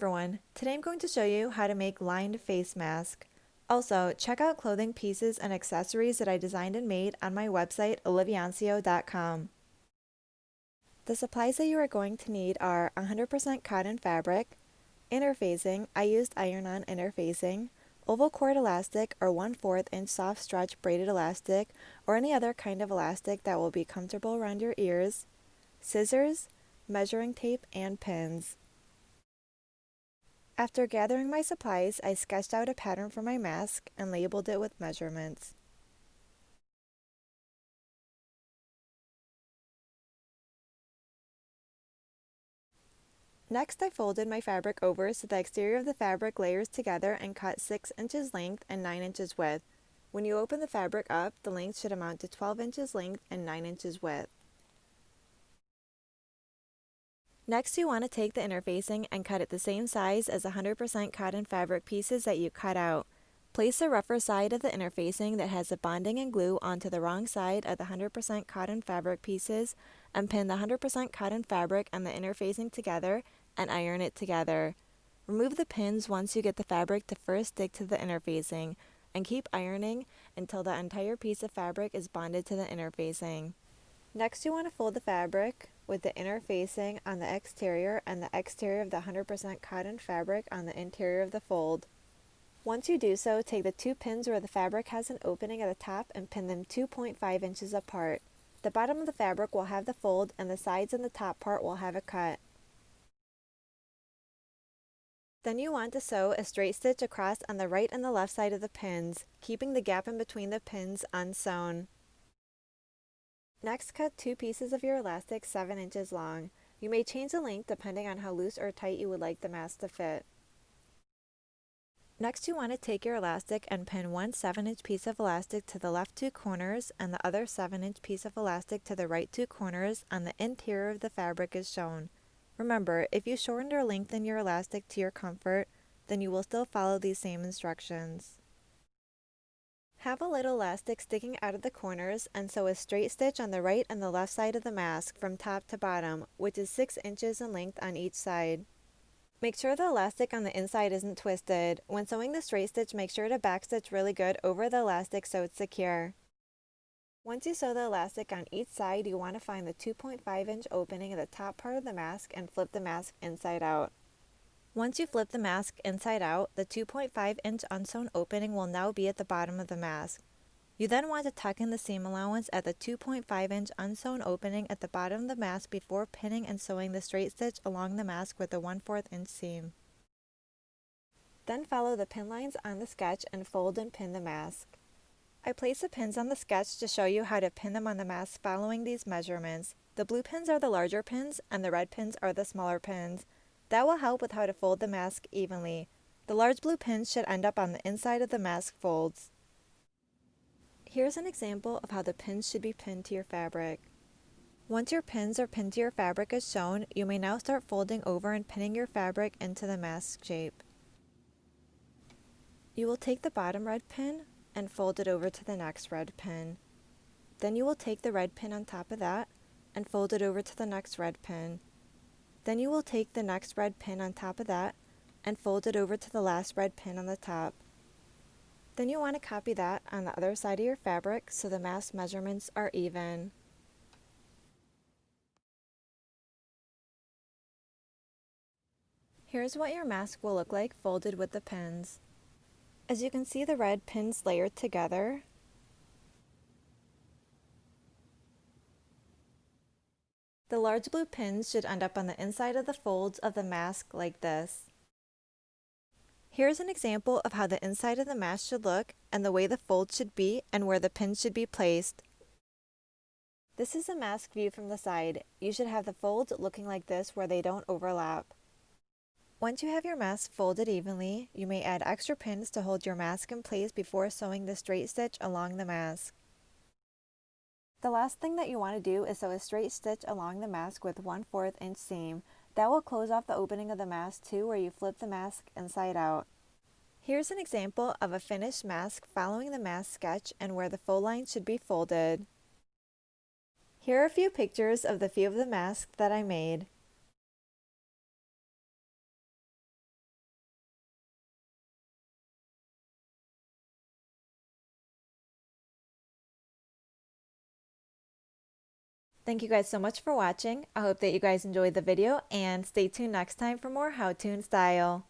everyone, today I'm going to show you how to make lined face mask. Also, check out clothing pieces and accessories that I designed and made on my website oliviancio.com. The supplies that you are going to need are 100% cotton fabric, interfacing, I used iron-on interfacing, oval cord elastic or 1/4 inch soft stretch braided elastic or any other kind of elastic that will be comfortable around your ears, scissors, measuring tape, and pins. After gathering my supplies, I sketched out a pattern for my mask and labeled it with measurements. Next, I folded my fabric over so the exterior of the fabric layers together and cut 6 inches length and 9 inches width. When you open the fabric up, the length should amount to 12 inches length and 9 inches width. Next, you want to take the interfacing and cut it the same size as 100% cotton fabric pieces that you cut out. Place the rougher side of the interfacing that has the bonding and glue onto the wrong side of the 100% cotton fabric pieces and pin the 100% cotton fabric and the interfacing together and iron it together. Remove the pins once you get the fabric to first stick to the interfacing and keep ironing until the entire piece of fabric is bonded to the interfacing. Next, you want to fold the fabric with the interfacing on the exterior and the exterior of the 100% cotton fabric on the interior of the fold. Once you do so, take the 2 pins where the fabric has an opening at the top and pin them 2.5 inches apart. The bottom of the fabric will have the fold and the sides and the top part will have a cut. Then you want to sew a straight stitch across on the right and the left side of the pins, keeping the gap in between the pins unsewn. Next, cut 2 pieces of your elastic 7 inches long. You may change the length depending on how loose or tight you would like the mask to fit. Next, you want to take your elastic and pin one 7-inch piece of elastic to the left 2 corners and the other 7-inch piece of elastic to the right 2 corners on the interior of the fabric as shown. Remember, if you shorten or lengthen your elastic to your comfort, then you will still follow these same instructions. Have a little elastic sticking out of the corners and sew a straight stitch on the right and the left side of the mask from top to bottom, which is 6 inches in length on each side. Make sure the elastic on the inside isn't twisted. When sewing the straight stitch, make sure to backstitch really good over the elastic so it's secure. Once you sew the elastic on each side, you want to find the 2.5-inch opening at the top part of the mask and flip the mask inside out. Once you flip the mask inside out, the 2.5-inch unsewn opening will now be at the bottom of the mask. You then want to tuck in the seam allowance at the 2.5-inch unsewn opening at the bottom of the mask before pinning and sewing the straight stitch along the mask with the 1/4 inch seam. Then follow the pin lines on the sketch and fold and pin the mask. I place the pins on the sketch to show you how to pin them on the mask following these measurements. The blue pins are the larger pins and the red pins are the smaller pins. That will help with how to fold the mask evenly. The large blue pins should end up on the inside of the mask folds. Here's an example of how the pins should be pinned to your fabric. Once your pins are pinned to your fabric as shown, you may now start folding over and pinning your fabric into the mask shape. You will take the bottom red pin and fold it over to the next red pin. Then you will take the red pin on top of that and fold it over to the next red pin. Then you will take the next red pin on top of that and fold it over to the last red pin on the top. Then you want to copy that on the other side of your fabric so the mask measurements are even. Here's what your mask will look like folded with the pins. As you can see, the red pins layered together. The large blue pins should end up on the inside of the folds of the mask like this. Here's an example of how the inside of the mask should look and the way the folds should be and where the pins should be placed. This is a mask view from the side. You should have the folds looking like this where they don't overlap. Once you have your mask folded evenly, you may add extra pins to hold your mask in place before sewing the straight stitch along the mask. The last thing that you want to do is sew a straight stitch along the mask with 1/4 inch seam. That will close off the opening of the mask too, where you flip the mask inside out. Here's an example of a finished mask following the mask sketch and where the fold line should be folded. Here are a few pictures of the few of the masks that I made. Thank you guys so much for watching. I hope that you guys enjoyed the video and stay tuned next time for more How To in Style.